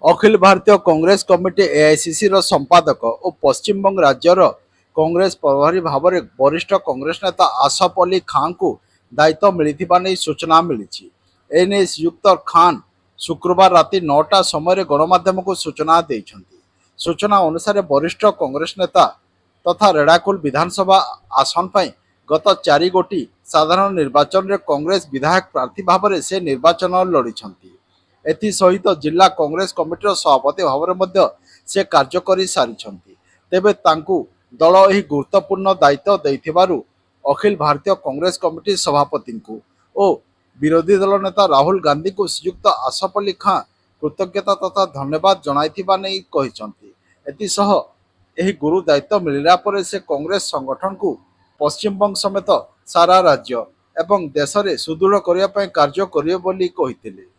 Akhil Bharatiya Congress committee AICC संपादक और पश्चिमबंग राज्यर कांग्रेस प्रभारी भाव में वरिष्ठ कांग्रेस नेता आसफ अली खान को दायित्व मिलता नहीं सूचना मिली। एने श्रीयुक्त खान शुक्रवार राति 9टा समय गणमाध्यम को सूचना देइछन्ति। सूचना अनुसार वरिष्ठ कांग्रेस नेता तथा रेड़ाकुल विधानसभा आसन पर गत 4 गोटी साधारण निर्वाचन में कांग्रेस विधायक प्रार्थी भाव में से निर्वाचन लड़िछन्ति। एसहित जिला कांग्रेस कमिटीर सभापति भाव में से कार्य कर सारी। तेबे तांकु दल यह गुरुत्वपूर्ण दायित्व देइथिबारु अखिल भारतीय कांग्रेस कमिटी सभापति को और विरोधी दल नेता राहुल गांधी को श्रीयुक्त आसफ अली खान कृतज्ञता तथा धन्यवाद जनाइथिबा नै कहिसंती। एतिसह एही गुरु दायित्व मिलिला परे से कांग्रेस संगठन को पश्चिमबंग समेत सारा राज्य एवं देश में सुदृढ़ करने कार्य करिवे बोली कहिथिले।